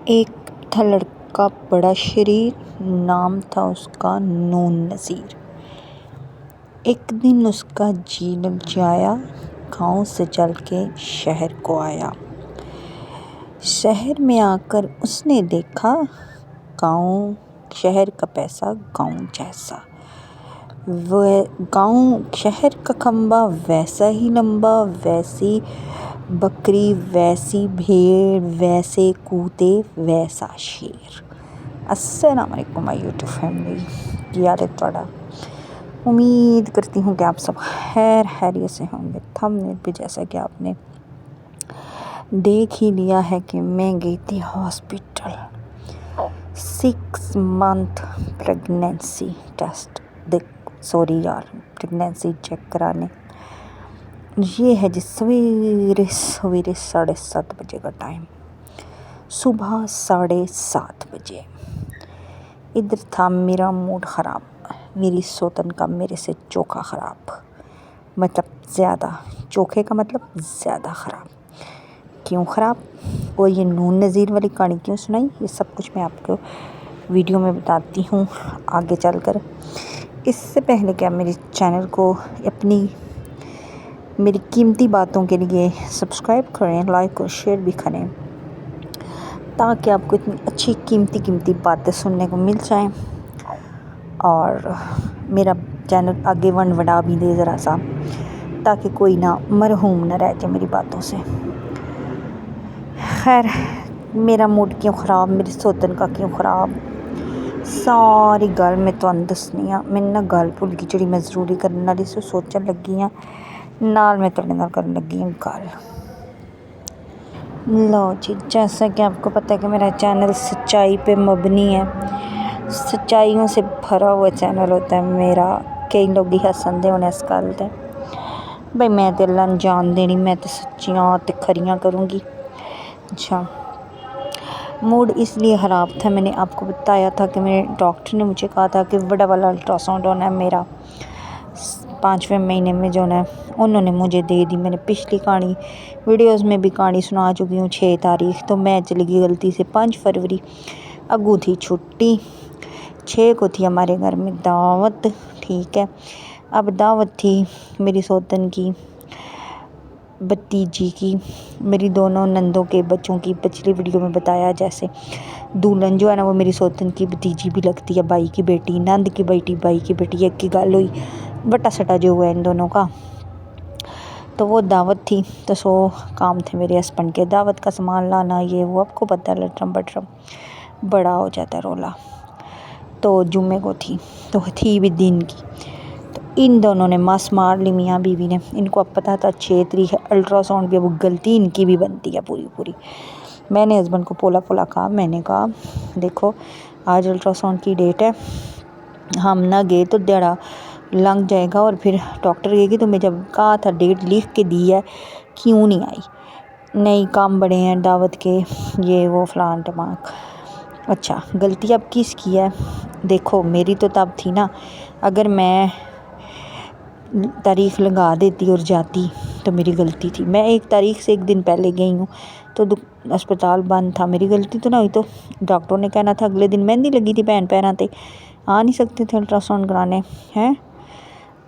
एक था लड़का बड़ा शरीर, नाम था उसका नून नज़ीर। एक दिन उसका जी ललचाया, गाँव से चल के शहर को आया। शहर में आकर उसने देखा, गाँव शहर का पैसा गाँव जैसा। वह गाँव शहर का खंबा वैसा ही लंबा, वैसी बकरी वैसी भेड़, वैसे कूदे वैसा शेर। अस्सलाम वालेकुम माय यूट्यूब फैमिली, क्या हाल है ਤੁਹਾਡਾ। उम्मीद करती हूँ कि आप सब खैरियत से होंगे। थंबनेल पे जैसा कि आपने देख ही लिया है कि मैं गई थी hospital 6 month pregnancy test pregnancy check कराने। ये है जी सवेरे 7:30 बजे का टाइम, सुबह 7:30 बजे। इधर था मेरा मूड ख़राब, मेरी सोतन का मेरे से चोखा ख़राब, मतलब ज़्यादा। चोखे का मतलब ज़्यादा ख़राब। क्यों ख़राब और ये नून नज़ीर वाली कहानी क्यों सुनाई, ये सब कुछ मैं आपको वीडियो में बताती हूँ आगे चलकर। इससे पहले कि आप मेरे चैनल को मेरी कीमती बातों के लिए सब्सक्राइब करें, लाइक और शेयर भी करें, ताकि आपको इतनी अच्छी कीमती बातें सुनने को मिल जाएं और मेरा चैनल आगे बढ़ा भी दे ज़रा सा, ताकि कोई ना मरहूम ना रह जाए मेरी बातों से। खैर, मेरा मूड क्यों ख़राब, मेरी सोतन का क्यों ख़राब, सारी गल मैं तुहानू दसनी आ। मैनू ना गल भुल गई जिहड़ी मैं ज़रूरी करने वाली सी, सोचन लगी हाँ नाल मैं तुहाडे नाल करन लगी हूँ गल। लो जी, जैसा कि आपको पता है कि मेरा चैनल सच्चाई पे मबनी है, सच्चाइयों से भरा हुआ चैनल होता है मेरा। कई लोग ही हसन दे होने इस गल ते, भाई मैं तो अल्लाह नूं जान देनी, मैं तो सच्चियां ते खरियां करूँगी। अच्छा, मूड इसलिए ख़राब था, मैंने आपको बताया था कि मेरे डॉक्टर ने मुझे कहा था कि बड़ा वाला अल्ट्रासाउंड होना है मेरा 5वें महीने में जो है। उन्होंने मुझे दे दी। मैंने पिछली कहानी वीडियोस में भी कहानी सुना चुकी हूँ 6 तारीख, तो मैं चली गई गलती से 5 फरवरी। अगू थी छुट्टी, 6 को थी हमारे घर में दावत, ठीक है। अब दावत थी मेरी सोतन की भतीजी की, मेरी दोनों नंदों के बच्चों की। पिछली वीडियो में बताया जैसे दुल्हन जो है ना वो मेरी सोतन की भतीजी भी लगती है, भाई की बेटी, नंद की बेटी, भाई की बेटी, एक की गल हुई, बटा सटा जो हुआ इन दोनों का। तो वो दावत थी, तो 100 काम थे मेरे हस्बैंड के, दावत का सामान लाना, ये वो आपको पता है, लटरम बटरम बड़ा हो जाता है रोला। तो जुम्मे को थी, तो थी भी दिन की। तो इन दोनों ने मस मार ली, मियाँ बीवी ने। इनको अब पता था 6 तारीख है, अल्ट्रासाउंड भी अब गलती इनकी भी बनती है पूरी। मैंने हस्बैंड को पोला कहा, मैंने कहा देखो आज अल्ट्रासाउंड की डेट है, हम ना गए तो दिहाड़ा लंघ जाएगा और फिर डॉक्टर कहेगी तुम्हें जब कहा था डेट लिख के दी है क्यों नहीं आई। नहीं, काम बड़े हैं दावत के, ये वो फलान टमाक। अच्छा, गलती अब किसकी है? देखो मेरी तो तब थी ना, अगर मैं तारीख लगा देती और जाती तो मेरी गलती थी। मैं 1 तारीख से 1 दिन पहले गई हूँ तो अस्पताल बंद था, मेरी गलती तो ना हुई। तो डॉक्टर ने कहना था अगले दिन मेहंदी लगी थी पैन पैरां ते, आ नहीं सकते थे अल्ट्रासाउंड कराने हैं।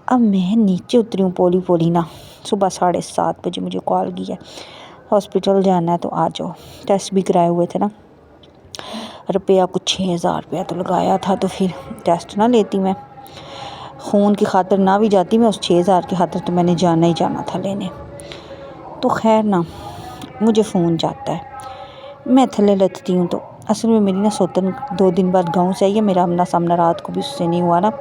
अब मैं नीचे उतरी हूँ पोली ना, सुबह 7:30 बजे मुझे कॉल की है, हॉस्पिटल जाना है तो आ जाओ। टेस्ट भी कराए हुए थे ना, रुपया कुछ 6,000 रुपया तो लगाया था, तो फिर टेस्ट ना लेती मैं, खून की खातर ना भी जाती मैं, उस 6,000 की खातर तो मैंने जाना ही जाना था लेने। तो खैर ना, मुझे फ़ोन जाता है, मैं थल्ले लथती हूँ। तो असल में मेरी ना सोतन 2 दिन बाद गाँव से आई है, मेरा आमना सामना रात को भी उससे नहीं हुआ ना।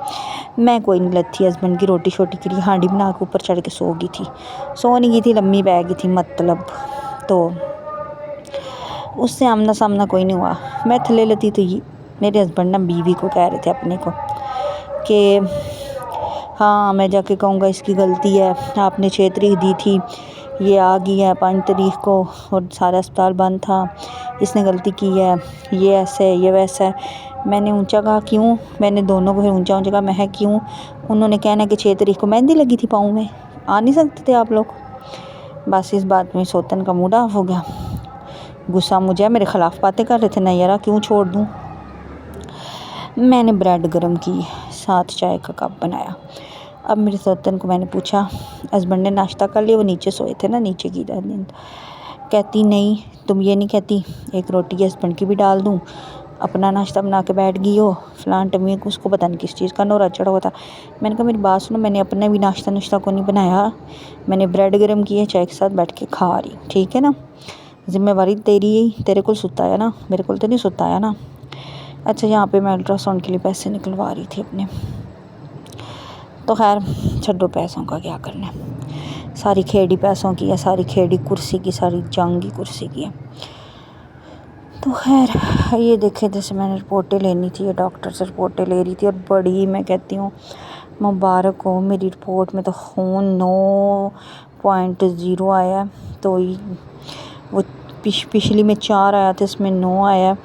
मैं कोई नहीं लथी, हस्बैंड की रोटी शोटी के लिए हांडी बना के ऊपर चढ़ के सो गई थी, सो नहीं गई थी, लम्बी पै गई थी मतलब। तो उससे आमना सामना कोई नहीं हुआ। मैं थल्ले लती तो मेरे हस्बैंड ना बीवी को कह रहे थे अपने को कि हाँ मैं जाके कहूँगा इसकी गलती है, आपने 6 तारीख दी थी, ये आ गई है 5 तारीख को और सारा अस्पताल बंद था, इसने गलती की है, ये ऐसा है ये वैसा है। मैंने ऊंचा कहा क्यों, मैंने दोनों को फिर ऊंचा कहा मैं है क्यों। उन्होंने कहना कि 6 तारीख को मेहंदी लगी थी पाँव में, आ नहीं सकते थे आप लोग। बस इस बात में सोतन का मूड ऑफ हो गया। गुस्सा मुझे, मेरे ख़िलाफ़ बातें कर रहे थे ना यार, क्यों छोड़ दूँ। मैंने ब्रेड गर्म की, साथ चाय का कप बनाया। अब मेरे सौतन को मैंने पूछा, हस्बैंड ने नाश्ता कर लिया? वो नीचे सोए थे ना, नीचे की नींद। कहती नहीं, तुम ये नहीं कहती एक रोटी हस्बैंड की भी डाल दूँ, अपना नाश्ता बना के बैठ गई हो। फ़लान टमी को, उसको पता नहीं किस चीज़ का नौरा चढ़ा हुआ था। मैंने कहा मेरी बात सुनो, मैंने अपना भी नाश्ता को नहीं बनाया, मैंने ब्रेड गर्म की है, चाय के साथ बैठ के खा रही, ठीक है ना। जिम्मेवारी तेरी ही, तेरे को सुताया ना, मेरे को तो नहीं सुताया ना। अच्छा, यहाँ पे मैं अल्ट्रासाउंड के लिए पैसे निकलवा रही थी अपने। तो खैर छड्डो, पैसों का क्या करना है, सारी खेड़ी पैसों की है, सारी खेड़ी कुर्सी की, सारी जंग की कुर्सी की है। तो खैर ये देखे, जैसे मैंने रिपोर्टें लेनी थी, ये डॉक्टर से रिपोर्टें ले रही थी, और बड़ी, मैं कहती हूँ मुबारक हो, मेरी रिपोर्ट में तो खून 9.0 आया। तो वो पिछली में 4 आया था, इसमें 9 आया।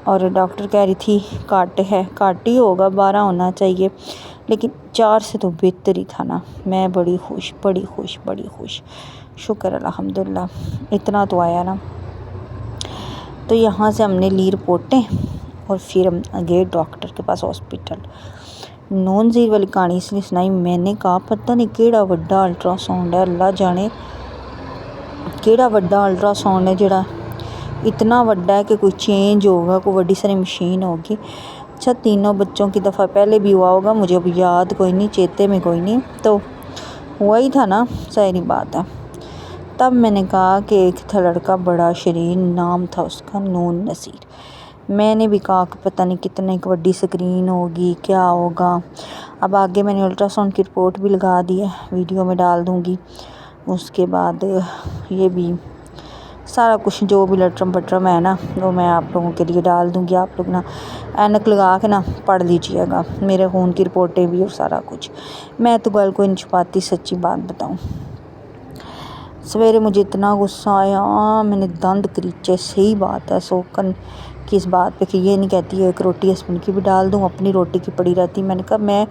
और डॉक्टर कह रही थी काट है, काट ही होगा, 12 होना चाहिए, लेकिन 4 से तो बेहतर ही था ना। मैं बड़ी खुश, बड़ी खुश, बड़ी खुश, शुक्र अल्हम्दुलिल्लाह, इतना तो आया ना। तो यहाँ से हमने ली रिपोर्टें और फिर हम गए डॉक्टर के पास हॉस्पिटल। नॉन ज़ीर वाली कहानी इसलिए सुनाई, मैंने कहा पता नहीं केड़ा वड्डा अल्ट्रासाउंड है, अल्लाह जाने केड़ा वड्डा अल्ट्रासाउंड है जेड़ा इतना वड्डा है कि कोई चेंज होगा, कोई बड़ी सारी मशीन होगी। अच्छा, तीनों बच्चों की दफ़ा पहले भी हुआ होगा, मुझे अब याद कोई नहीं, चेते में कोई नहीं, तो हुआ ही था ना, सारी बात है। तब मैंने कहा कि एक था लड़का बड़ा शरीर, नाम था उसका नून नसीर। मैंने भी कहा कि पता नहीं कितने एक बड़ी स्क्रीन होगी, क्या होगा। अब आगे मैंने अल्ट्रासाउंड की रिपोर्ट भी लगा दी है, वीडियो में डाल दूँगी। उसके बाद ये भी सारा कुछ जो भी लटरम पटरम है ना, वो मैं आप लोगों के लिए डाल दूँगी। आप लोग ना ऐनक लगा के ना पढ़ लीजिएगा, मेरे खून की रिपोर्टें भी और सारा कुछ। मैं तो गल कोई नहीं छुपाती, सच्ची बात बताऊँ। सवेरे मुझे इतना गुस्सा आया, मैंने दंद करीचे। सही बात है सोकन किस बात पे कि ये नहीं कहती है एक रोटी हस्बैंड की भी डाल दूँ, अपनी रोटी की पड़ी रहती। मैंने कहा मैं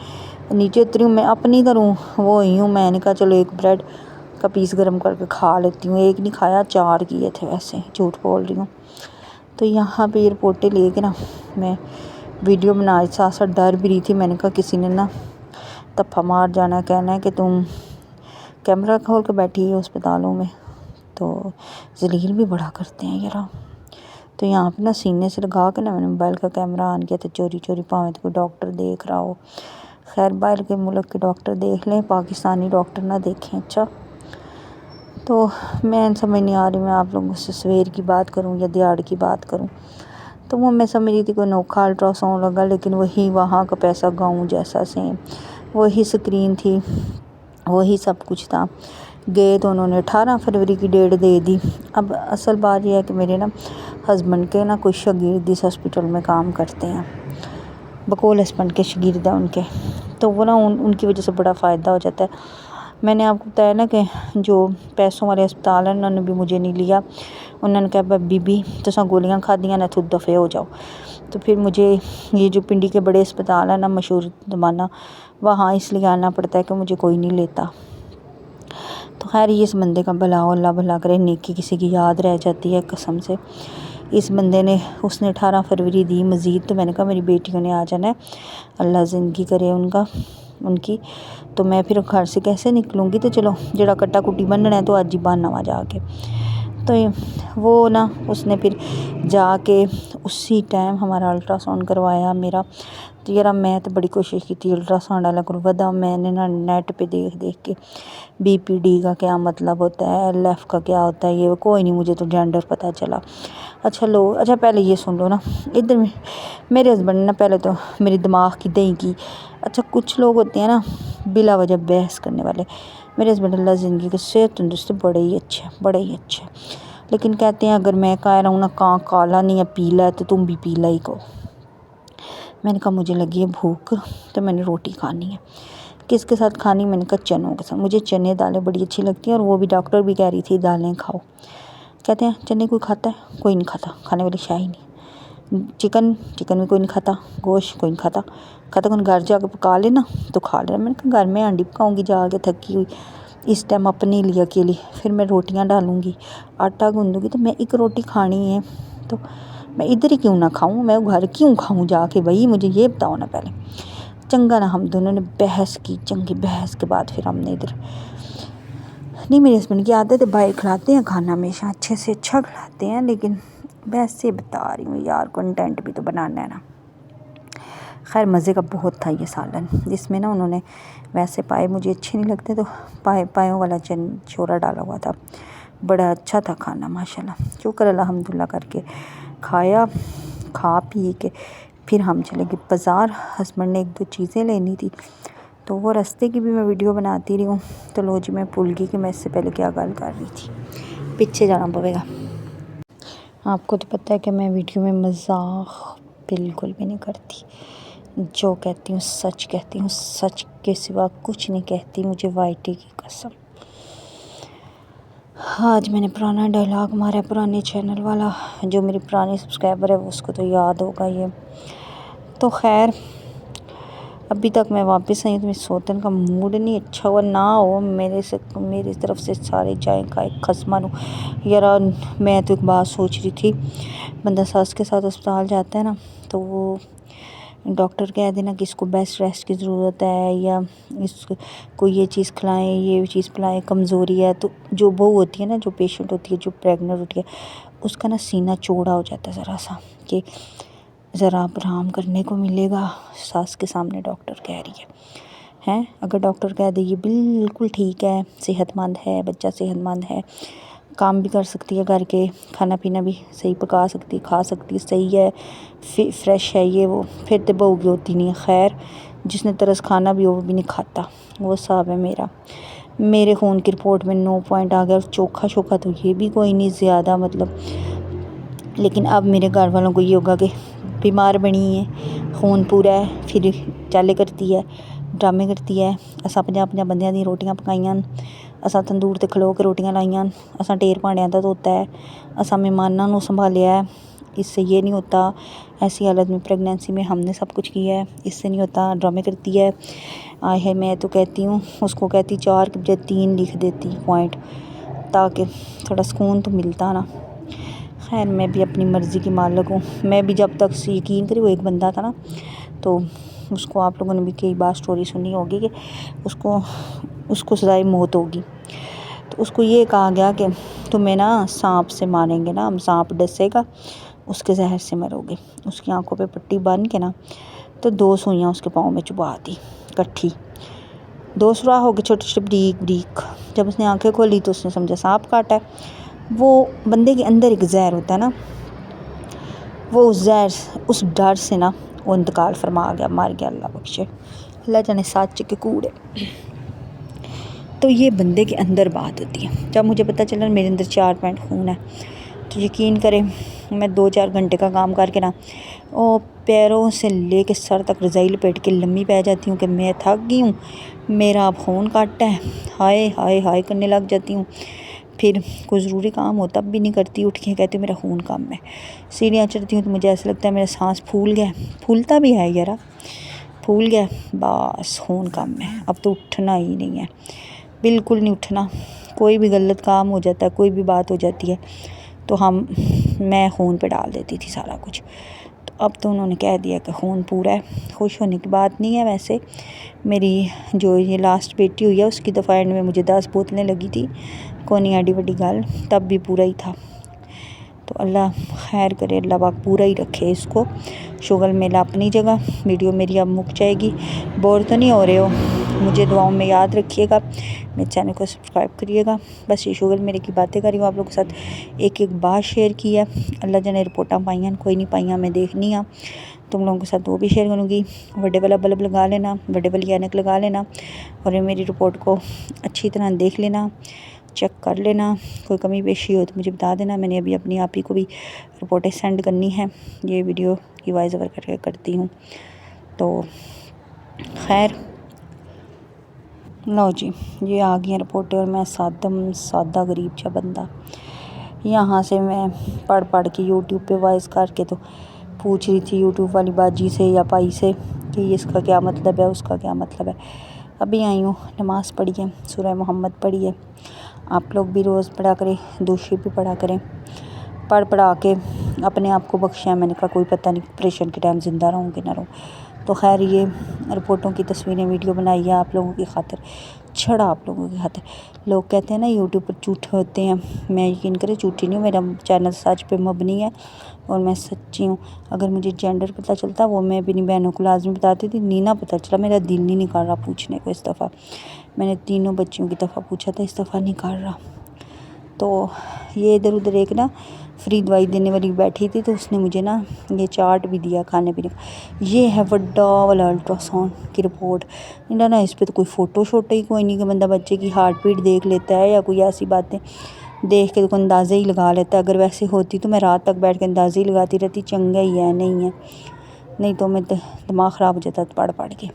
नीचे उतरी हूँ, मैं अपनी करूँ, वो ही हूँ। मैंने कहा चलो एक ब्रेड का पीस गर्म करके खा लेती हूँ, एक नहीं खाया, 4 किए थे, वैसे झूठ बोल रही हूँ। तो यहाँ पे ये रिपोर्टें ले के ना मैं वीडियो बना, साथ साथ डर भी रही थी। मैंने कहा किसी ने ना तफ़ा मार जाना, कहना है कि तुम कैमरा खोल के बैठी है अस्पतालों में, तो जलील भी बड़ा करते हैं यार। तो यहाँ पे ना सीने से लगा के ना मैंने मोबाइल का कैमरा ऑन किया, तो चोरी चोरी पावे तो कोई डॉक्टर देख रहा हो। खैर बाहर के मुल्क के डॉक्टर देख लें, पाकिस्तानी डॉक्टर ना देखें। अच्छा, तो मैं समझ नहीं आ रही मैं आप लोगों से सवेर की बात करूँ या दिहाड़ की बात करूँ। तो वो मैं समझ रही थी कोई नोखा अल्ट्रासाउंड लगा, लेकिन वही वहाँ का पैसा गाँव जैसा सेम, वही स्क्रीन थी, वही सब कुछ था। गए तो उन्होंने 18 फरवरी की डेट दे दी। अब असल बात यह है कि मेरे ना हस्बैंड के ना कुछ शागिर्द इस हॉस्पिटल में काम करते हैं, बकौल हस्बैंड के शागिर्द हैं उनके, तो वो ना उनकी वजह से बड़ा फ़ायदा हो जाता है। मैंने आपको बताया ना कि जो पैसों वाले अस्पताल हैं उन्होंने भी मुझे नहीं लिया। उन्होंने कहा बीबी तुसां गोलियां खादियां ना, खुद दफ़े हो जाओ। तो फिर मुझे ये जो पिंडी के बड़े अस्पताल है ना, मशहूर ज़माना, वहाँ इसलिए आना पड़ता है कि मुझे कोई नहीं लेता। तो खैर ये इस बंदे का भला हो, अल्लाह भला करे, नेकी किसी की याद रह जाती है कसम से। इस बंदे ने उसने 18 फरवरी दी मज़ीद। तो मैंने कहा मेरी बेटियों ने आ जाना है, अल्लाह ज़िंदगी करे उनकी। तो मैं फिर घर से कैसे निकलूँगी, तो चलो जड़ा कट्टा कुट्टी बनना है तो अज ही बनना वा जाके। तो वो ना उसने फिर जाके उसी टाइम हमारा अल्ट्रासाउंड करवाया मेरा। तो यार मैं तो बड़ी कोशिश की थी अल्ट्रासाउंड वाला को वधा। मैंने ना नेट पे देख के BPD का क्या मतलब होता है, LF का क्या होता है, ये कोई नहीं, मुझे तो जेंडर पता चला। अच्छा पहले ये सुन लो ना, इधर मेरे हस्बैंड ने ना पहले तो मेरे दिमाग की दही की। अच्छा कुछ लोग होते हैं ना बिला वजह बहस करने वाले। मेरे हस्बैंड अल्लाह ज़िंदगी के सेहत तंदुरुस्त बड़े ही अच्छे, लेकिन कहते हैं अगर मैं कह रहा हूँ ना काला नहीं है पीला है, तो तुम भी पीला ही कहो। मैंने कहा मुझे लगी है भूख, तो मैंने रोटी खानी है। किसके साथ खानी, मैंने कहा चनों के साथ। मुझे चने दालें बड़ी अच्छी लगती हैं, और वो भी डॉक्टर भी कह रही थी दालें खाओ। कहते हैं चने कोई खाता है, कोई नहीं खाता, खाने वाली शाही नहीं। चिकन भी कोई नहीं खाता, गोश्त कोई नहीं खाता कौन, घर जाकर पका लेना तो खा लेना। मैंने कहा घर में आंडी पकाऊँगी जाके थकी हुई, इस टाइम अपने लिए अकेली। फिर मैं रोटियां डालूँगी, आटा गूँधूँगी, तो मैं एक रोटी खानी है तो मैं इधर ही क्यों ना खाऊँ, मैं घर क्यों खाऊँ जाके भाई, मुझे ये बताओ ना पहले। चंगा ना हम दोनों ने बहस की, चंगी बहस के बाद फिर हमने इधर, नहीं मेरे हस्बैंड की आदत है, भाई खिलाते हैं खाना, हमेशा अच्छे से अच्छा खिलाते हैं, लेकिन वैसे बता रही हूँ यार, कंटेंट भी तो बनाना है ना। खैर मज़े का बहुत था ये सालन, जिसमें ना उन्होंने वैसे पाए मुझे अच्छे नहीं लगते, तो पायों वाला चोरा डाला हुआ था। बड़ा अच्छा था खाना माशाल्लाह, शुक्र अल्हम्दुलिल्लाह करके खाया। खा पी के फिर हम चले गए बाज़ार, हस्बैंड ने एक दो चीज़ें लेनी थी, तो वो रास्ते की भी मैं वीडियो बनाती रही हूँ। तो लो जी, मैं भूल गई कि मैं इससे पहले क्या गल कर रही थी, पीछे जाना पड़ेगा। आपको तो पता है कि मैं वीडियो में मजाक बिल्कुल भी नहीं करती, जो कहती हूँ सच कहती हूँ, सच के सिवा कुछ नहीं कहती, मुझे वाईटी की कसम। आज मैंने पुराना डायलॉग मारा है, पुराने चैनल वाला, जो मेरी पुरानी सब्सक्राइबर है उसको तो याद होगा ये। तो खैर अभी तक मैं वापस आई, तो मेरी सोतन का मूड नहीं अच्छा हुआ, ना हो मेरी तरफ से सारे जाए का एक खसमान हो यार। मैं तो एक बात सोच रही थी, बंदा सास के साथ अस्पताल जाता है ना, तो वो डॉक्टर कह देना कि इसको बेस्ट रेस्ट की ज़रूरत है, या इसको ये चीज़ खिलाएं, ये चीज़ पिलाएं, कमज़ोरी है। तो जो बहू होती है ना, जो पेशेंट होती है, जो प्रेग्नेंट होती है, उसका ना सीना चौड़ा हो जाता है ज़रा सा, कि ज़रा आप आराम करने को मिलेगा, सास के सामने डॉक्टर कह रही है। अगर डॉक्टर कह दे ये बिल्कुल ठीक है, सेहतमंद है, बच्चा सेहतमंद है, काम भी कर सकती है घर के, खाना पीना भी सही पका सकती, खा सकती, सही है, फ्रेश है, ये वो, फिर तो बहू की होती नहीं है। खैर जिसने तरस खाना भी हो वो भी नहीं खाता, वो हिसाब है मेरा। मेरे खून की रिपोर्ट में 9 पॉइंट आ गया, और चोखा शोखा तो ये भी कोई नहीं ज़्यादा मतलब। लेकिन अब मेरे घर वालों को ये होगा कि बीमार बनी है, खून पूरा है, फिर चाले करती है, ड्रामे करती है। असां 50-50 बंदियां दी रोटियां पकाइयां, असां तंदूर ते खलो के रोटियां लाइयां, असां ढेर भांडियां दा धोता है, असां मेहमानां नूं संभालिया है, इससे ये नहीं होता। ऐसी हालत में प्रेगनेंसी में हमने सब कुछ किया है, इससे नहीं होता। ड्रामे करती है। आए है, मैं तो कहती हूँ उसको, कहती 4 के बजाय 3 लिख देती पॉइंट, ताकि थोड़ा सुकून तो मिलता ना। खैर मैं भी अपनी मर्ज़ी की मालिक हूँ। मैं भी जब तक यकीन करी, वो एक बंदा था ना, तो उसको आप लोगों ने भी कई बार स्टोरी सुनी होगी कि उसको सज़ाए मौत होगी। तो उसको ये कहा गया कि तुम्हें ना सांप से मारेंगे ना, हम सांप डसेगा उसके जहर से मरोगे। उसकी आंखों पे पट्टी बांध के ना, तो 2 सुइयाँ उसके पाँव में चुभा दी इकट्ठी, 2 सुराख हो गए छोटे छोटे बरीक बरीक। जब उसने आंखें खोली तो उसने समझा सांप काटा है। वो बंदे के अंदर एक जहर होता है ना, वो उस जहर, उस डर से ना वो इंतकाल फरमा गया, मार गया, अल्लाह बख्शे, अल्लाह जाने सच के कूड़े। तो ये बंदे के अंदर बात होती है। जब मुझे पता चला मेरे अंदर 4 पॉइंट खून है, तो यकीन करें मैं 2-4 घंटे का काम करके ना, ओ पैरों से ले के सर तक रज़ाई लपेट के लम्बी पै जाती हूँ कि मैं थक गई हूँ, मेरा अब खून काटा है, हाय हाय हाय करने लग जाती हूँ। फिर कोई ज़रूरी काम हो तब भी नहीं करती, उठ के कहती हूँ मेरा खून कम है। सीढ़ियाँ चढ़ती हूँ तो मुझे ऐसा लगता है मेरा सांस फूल गया, फूलता भी है यार, फूल गया, बस खून कम है, अब तो उठना ही नहीं है, बिल्कुल नहीं उठना। कोई भी गलत काम हो जाता है, कोई भी बात हो जाती है, तो मैं खून पे डाल देती थी सारा कुछ। तो अब तो उन्होंने कह दिया कि खून पूरा है। खुश होने की बात नहीं है वैसे। मेरी जो ये लास्ट बेटी हुई है, उसकी दफ़ा एंड में मुझे 10 बोतलें लगी थी, कोनी एडी वड्डी गल, तब भी पूरा ही था। तो अल्लाह खैर करे, अल्लाह पाक पूरा ही रखे इसको। शुगर मेला अपनी जगह। वीडियो मेरी अब मुक जाएगी, बोर तो नहीं हो रहे हो, मुझे दुआओं में याद रखिएगा, मेरे चैनल को सब्सक्राइब करिएगा। बस ये शुगर मेरे की बातें करी हूँ आप लोगों के साथ, एक बात शेयर की है। अल्लाह जाने रिपोर्टां पाइयां, कोई नहीं पाइयां, मैं देखनी हाँ, तुम लोगों के साथ वो भी शेयर करूँगी। बड़े वाला बल्ब लगा लेना, बड़े वाली ऐनक लगा लेना, और मेरी रिपोर्ट को अच्छी तरह देख लेना, चेक कर लेना। कोई कमी पेशी हो तो मुझे बता देना। मैंने अभी अपनी आप ही को भी रिपोर्टें सेंड करनी है, ये वीडियो की वॉइस ओवर करके करती हूँ। तो खैर लो जी, ये आ गई रिपोर्टें, और मैं सादा गरीब सा बंदा, यहाँ से मैं पढ़ के यूट्यूब पे वॉइस करके तो पूछ रही थी यूट्यूब वाली बाजी से या पाई से कि इसका क्या मतलब है, उसका क्या मतलब है। अभी आई हूँ, नमाज़ पढ़ी है, सूरह मोहम्मद पढ़ी है। आप लोग भी रोज़ पढ़ा करें, दूसरी भी पढ़ा करें। पढ़ा के अपने आप को बख्शा। मैंने कहा कोई पता नहीं ऑपरेशन के टाइम ज़िंदा रहूँ कि ना रहूँ। तो खैर ये रिपोर्टों की तस्वीरें वीडियो बनाई है आप लोगों की खातिर, छड़ा आप लोगों की खातिर। लोग कहते हैं ना यूट्यूब पर झूठे होते हैं, मैं यकीन करें झूठी नहीं हूँ। मेरा चैनल सच पे मबनी है और मैं सच्ची हूँ। अगर मुझे जेंडर पता चलता वो मैं अपनी बहनों को लाजमी बताती थी, नीना पता चला। मेरा दिल नहीं निकाल रहा पूछने को इस दफ़ा। मैंने तीनों बच्चियों की दफ़ा पूछा था, इस दफ़ा निकाल रहा। तो ये इधर उधर एक ना फ्री दवाई देने वाली बैठी थी, तो उसने मुझे ना ये चार्ट भी दिया खाने पीने का। ये है बड़ा वाला अल्ट्रासाउंड की रिपोर्ट। इन्हें ना इस पर तो कोई फ़ोटो शोटो ही कोई नहीं कि बंदा बच्चे की हार्ट बीट देख लेता है या कोई ऐसी बातें देख के तो अंदाज़ा ही लगा लेता है। अगर वैसे होती तो मैं रात तक बैठ के अंदाज़ा ही लगाती रहती, चंगा ही है नहीं है, नहीं तो मैं दिमाग ख़राब हो जाता पढ़ के।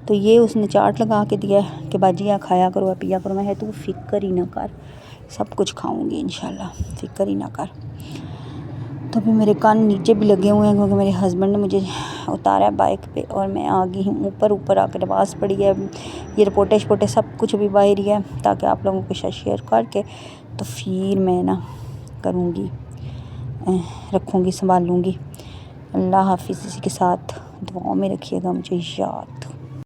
तो ये उसने चार्ट लगा के दिया है कि बाजी या खाया करो या पिया करो। मैं है तू फिक्र ही ना कर, सब कुछ खाऊंगी इंशाल्लाह, फिक्र ही ना कर। तो अभी मेरे कान नीचे भी लगे हुए हैं क्योंकि मेरे हस्बैंड ने मुझे उतारा है बाइक पे और मैं आ गई हूँ ऊपर आकर नमाज़ पढ़ी है। ये रिपोर्टें शपोर्टें सब कुछ भी बाहर ही है ताकि आप लोगों के साथ शेयर करके तो फिर मैं ना करूँगी, रखूँगी, संभालूँगी। अल्लाह हाफिज़। इसी के साथ दुआओं में रखिएगा मुझे याद।